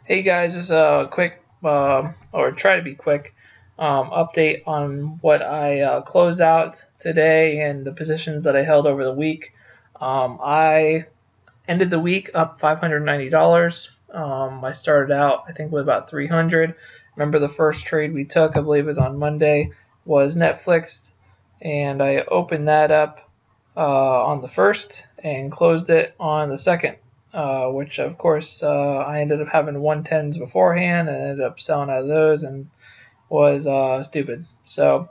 Hey guys, just a quick, or try to be quick, update on what I closed out today and the positions that I held over the week. I ended the week up $590. I started out, I think, with about 300. Remember the first trade we took, I believe it was on Monday, was Netflix, and I opened that up on the first and closed it on the second. Which of course I ended up having 110s beforehand and ended up selling out of those and was stupid. So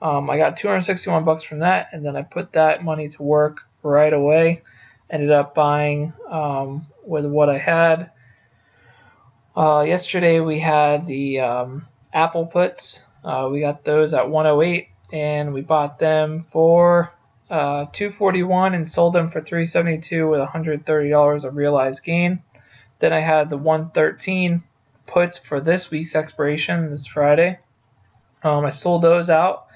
I got 261 bucks from that, and then I put that money to work right away. Ended up buying with what I had. Yesterday we had the Apple puts. We got those at 108, and we bought them for 241 and sold them for 372 with $130 of realized gain. Then I had the 113 puts for this week's expiration this Friday. I sold those out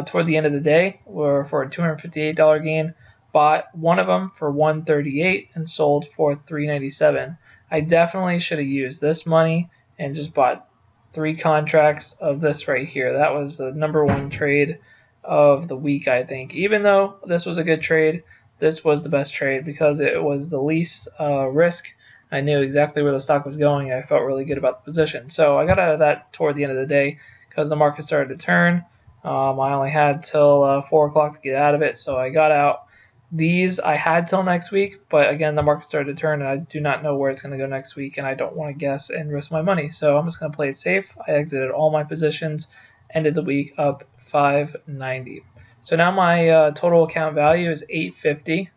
toward the end of the day for a $258 gain. Bought one of them for 138 and sold for 397. I definitely should have used this money and just bought 3 contracts of this right here. That was the number one trade of the week, I think. Even though this was a good trade, this was the best trade because it was the least risk. I knew exactly where the stock was going. I felt really good about the position. So I got out of that toward the end of the day because the market started to turn. I only had till 4 o'clock to get out of it, so I got out. These I had till next week, but again, the market started to turn, and I do not know where it's going to go next week, and I don't want to guess and risk my money. So I'm just going to play it safe. I exited all my positions, ended the week up 590. So now my total account value is 850.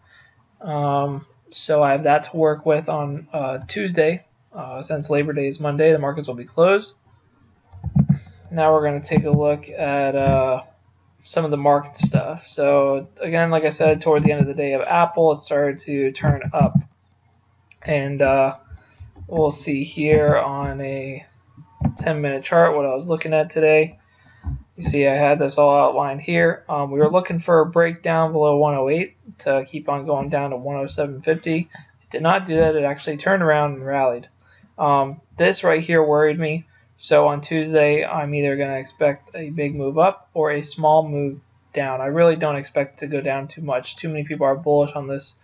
So I have that to work with on Tuesday. Since Labor Day is Monday, the markets will be closed. Now we're going to take a look at some of the market stuff. So again, like I said, toward the end of the day of Apple, it started to turn up. And we'll see here on a 10-minute chart what I was looking at today. You see I had this all outlined here. We were looking for a breakdown below 108 to keep on going down to 107.50. It did not do that. It actually turned around and rallied. This right here worried me. So on Tuesday, I'm either going to expect a big move up or a small move down. I really don't expect it to go down too much. Too many people are bullish on this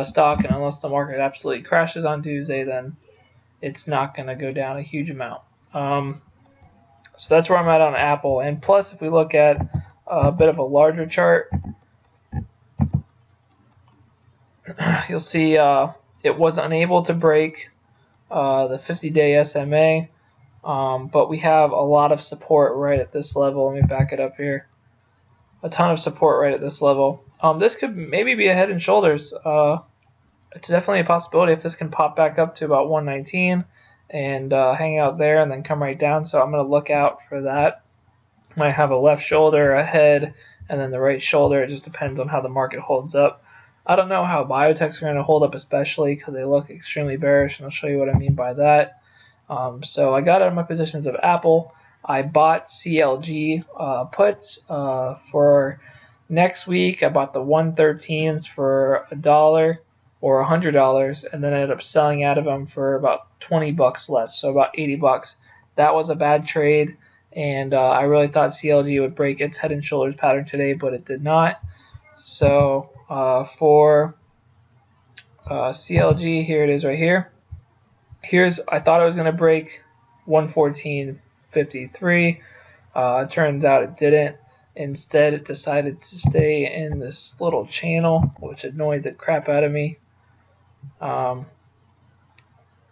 stock, and unless the market absolutely crashes on Tuesday, then it's not going to go down a huge amount. So that's where I'm at on Apple. And plus, if we look at a bit of a larger chart, you'll see it was unable to break the 50-day SMA. But we have a lot of support right at this level. Let me back it up here. A ton of support right at this level. This could maybe be a head and shoulders. It's definitely a possibility if this can pop back up to about 119 and hang out there and then come right down. So I'm going to look out for that. Might have a left shoulder, a head, and then the right shoulder. It just depends on how the market holds up. I don't know how biotechs are going to hold up, especially because they look extremely bearish, and I'll show you what I mean by that. So I got out of my positions of Apple. I bought CLG puts for next week. I bought the 113s for $1 or $100, and then I ended up selling out of them for about 20 bucks less, so about 80 bucks. That was a bad trade, and I really thought CLG would break its head and shoulders pattern today, but it did not. So for CLG, here it is right here. I thought I was going to break 114.53. Turns out it didn't. Instead, it decided to stay in this little channel, which annoyed the crap out of me. I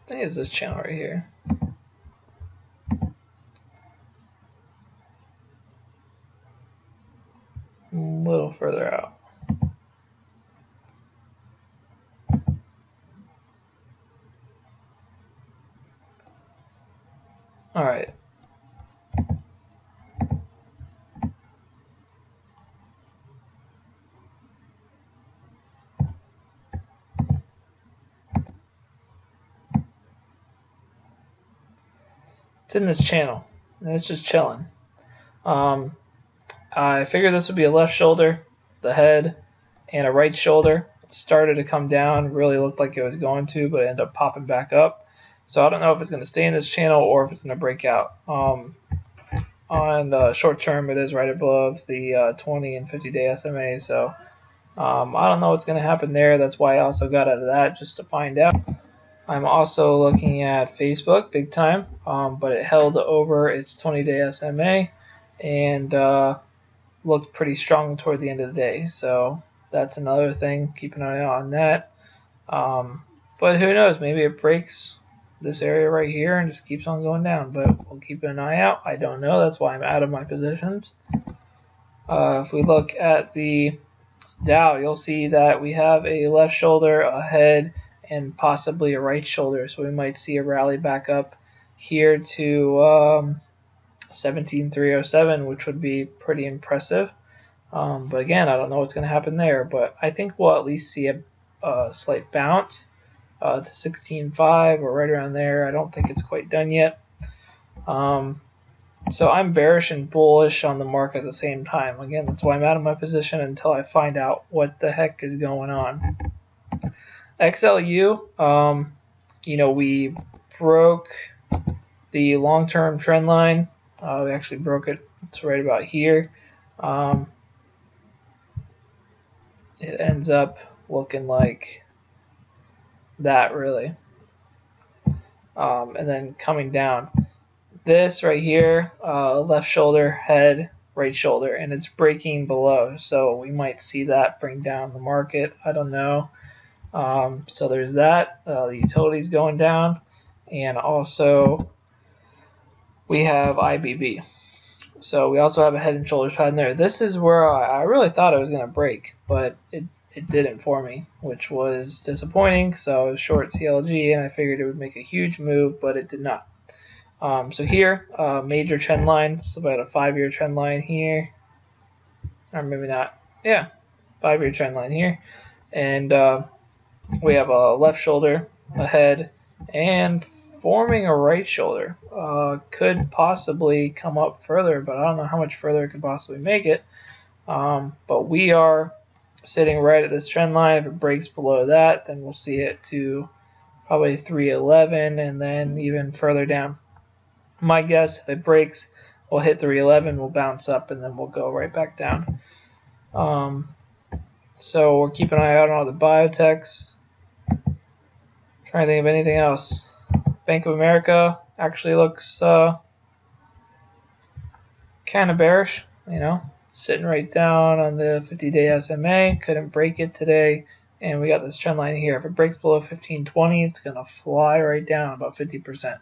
think it's this channel right here. A little further out. All right. It's in this channel, and it's just chilling. I figured this would be a left shoulder, the head, and a right shoulder. It started to come down, really looked like it was going to, but it ended up popping back up. So I don't know if it's going to stay in this channel or if it's going to break out. On short term, it is right above the 20 and 50-day SMA. So I don't know what's going to happen there. That's why I also got out of that, just to find out. I'm also looking at Facebook big time, but it held over its 20-day SMA and looked pretty strong toward the end of the day. So that's another thing. Keep an eye on that. But who knows? Maybe it breaks this area right here and just keeps on going down. But we'll keep an eye out. I don't know. That's why I'm out of my positions. If we look at the Dow, you'll see that we have a left shoulder, a head, and possibly a right shoulder. So we might see a rally back up here to 17,307, which would be pretty impressive. But again, I don't know what's going to happen there. But I think we'll at least see a slight bounce to 16.5 or right around there. I don't think it's quite done yet. So I'm bearish and bullish on the market at the same time. Again, that's why I'm out of my position until I find out what the heck is going on. XLU, we broke the long-term trend line. We actually broke it. It's right about here. It ends up looking like that, really. And then coming down. This right here, left shoulder, head, right shoulder, and it's breaking below. So we might see that bring down the market. I don't know. So there's that. The utilities going down. And also we have IBB. So we also have a head and shoulders pattern there. This is where I really thought it was going to break, but it didn't for me, which was disappointing. So I was short CLG, and I figured it would make a huge move, but it did not. So here, major trend line. It's about a 5-year trend line here, or maybe not. Yeah, 5-year trend line here, and we have a left shoulder, a head, and forming a right shoulder. Could possibly come up further, but I don't know how much further it could possibly make it. But we are sitting right at this trend line. If it breaks below that, then we'll see it to probably 311 and then even further down. My guess, if it breaks, we'll hit 311, we'll bounce up, and then we'll go right back down. So we're keeping an eye out on all the biotechs. Trying to think of anything else. Bank of America actually looks kind of bearish, sitting right down on the 50-day SMA. Couldn't break it today, and we got this trend line here. If it breaks below 1520, it's going to fly right down about 50%.